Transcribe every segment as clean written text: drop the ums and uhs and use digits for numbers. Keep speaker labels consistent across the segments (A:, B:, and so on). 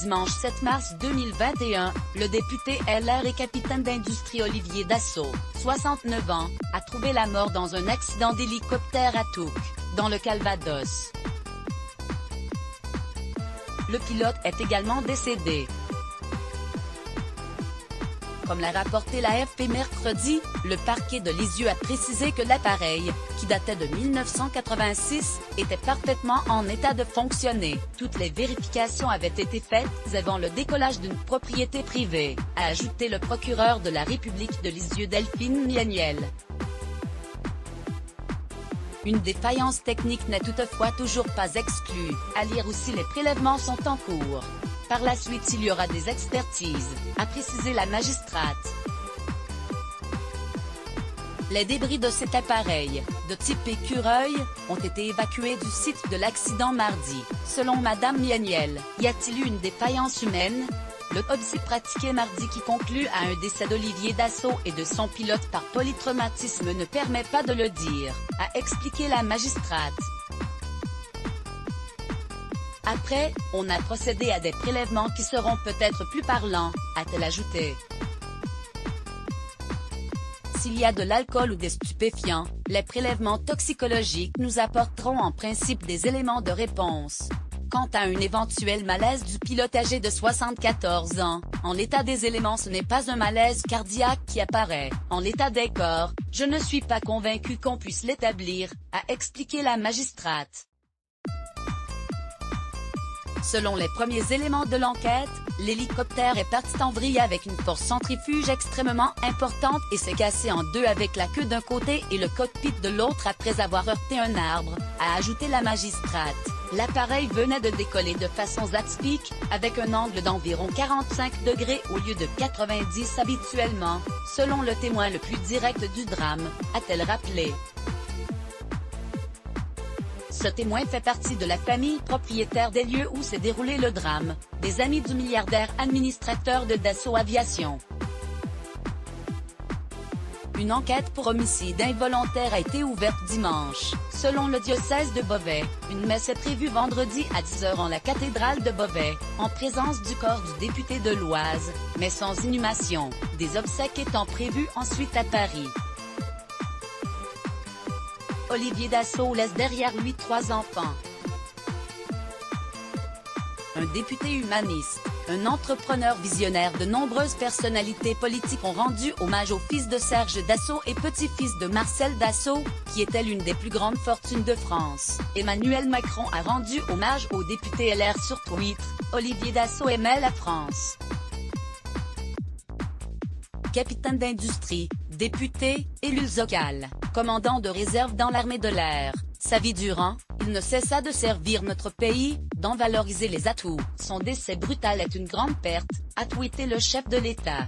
A: dimanche 7 mars 2021, le député LR et capitaine d'industrie Olivier Dassault, 69 ans, a trouvé la mort dans un accident d'hélicoptère à Touques, dans le Calvados. Le pilote est également décédé. Comme l'a rapporté l'AFP mercredi, le parquet de Lisieux a précisé que l'appareil, qui datait de 1986, était parfaitement en état de fonctionner. Toutes les vérifications avaient été faites avant le décollage d'une propriété privée, a ajouté le procureur de la République de Lisieux Delphine Mianiel. Une défaillance technique n'est toutefois toujours pas exclue, à lire aussi les prélèvements sont en cours. Par la suite il y aura des expertises, a précisé la magistrate. Les débris de cet appareil, de type écureuil, ont été évacués du site de l'accident mardi. Selon Madame Mianiel, y a-t-il eu une défaillance humaine? L'autopsie pratiquée mardi qui conclut à un décès d'Olivier Dassault et de son pilote par polytraumatisme ne permet pas de le dire, a expliqué la magistrate. Après, on a procédé à des prélèvements qui seront peut-être plus parlants, a-t-elle ajouté. S'il y a de l'alcool ou des stupéfiants, les prélèvements toxicologiques nous apporteront en principe des éléments de réponse. Quant à un éventuel malaise du pilote âgé de 74 ans, en l'état des éléments ce n'est pas un malaise cardiaque qui apparaît. En l'état des corps, je ne suis pas convaincu qu'on puisse l'établir, a expliqué la magistrate. Selon les premiers éléments de l'enquête, l'hélicoptère est parti en vrille avec une force centrifuge extrêmement importante et s'est cassé en deux avec la queue d'un côté et le cockpit de l'autre après avoir heurté un arbre, a ajouté la magistrate. L'appareil venait de décoller de façon atypique, avec un angle d'environ 45 degrés au lieu de 90 habituellement, selon le témoin le plus direct du drame, a-t-elle rappelé. Ce témoin fait partie de la famille propriétaire des lieux où s'est déroulé le drame, des amis du milliardaire administrateur de Dassault Aviation. Une enquête pour homicide involontaire a été ouverte dimanche. Selon le diocèse de Beauvais, une messe est prévue vendredi à 10h en la cathédrale de Beauvais, en présence du corps du député de l'Oise, mais sans inhumation, des obsèques étant prévues ensuite à Paris. Olivier Dassault laisse derrière lui 3 enfants. Un député humaniste, un entrepreneur visionnaire. De nombreuses personnalités politiques ont rendu hommage au fils de Serge Dassault et petit-fils de Marcel Dassault, qui était l'une des plus grandes fortunes de France. Emmanuel Macron a rendu hommage au député LR sur Twitter. Olivier Dassault aimait la France. Capitaine d'industrie, député, élu local, commandant de réserve dans l'armée de l'air. Sa vie durant, il ne cessa de servir notre pays, d'en valoriser les atouts. Son décès brutal est une grande perte, a tweeté le chef de l'État.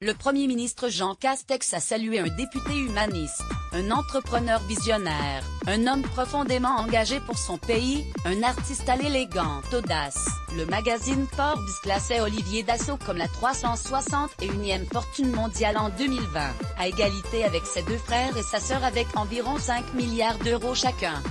A: Le Premier ministre Jean Castex a salué un député humaniste, un entrepreneur visionnaire, un homme profondément engagé pour son pays, un artiste à l'élégante audace. Le magazine Forbes classait Olivier Dassault comme la 361e fortune mondiale en 2020, à égalité avec ses 2 frères et sa sœur avec environ 5 milliards d'euros chacun.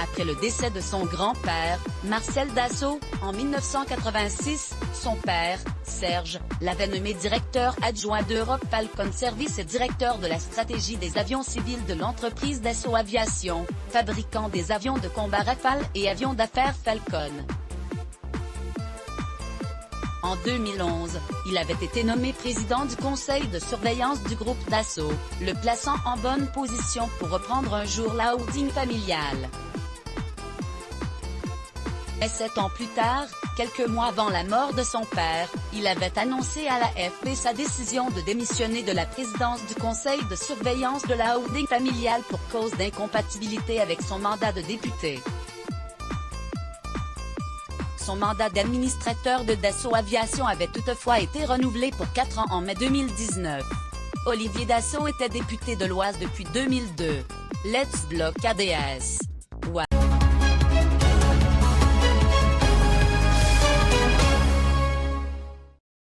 A: Après le décès de son grand-père, Marcel Dassault, en 1986, son père, Serge, l'avait nommé directeur adjoint d'Europe Falcon Service et directeur de la stratégie des avions civils de l'entreprise Dassault Aviation, fabricant des avions de combat Rafale et avions d'affaires Falcon. En 2011, il avait été nommé président du conseil de surveillance du groupe Dassault, le plaçant en bonne position pour reprendre un jour la holding familiale. Et 7 ans plus tard, quelques mois avant la mort de son père, il avait annoncé à l'AFP sa décision de démissionner de la présidence du conseil de surveillance de la holding familiale pour cause d'incompatibilité avec son mandat de député. Son mandat d'administrateur de Dassault Aviation avait toutefois été renouvelé pour 4 ans en mai 2019. Olivier Dassault était député de l'Oise depuis 2002. Let's Bloc ADS.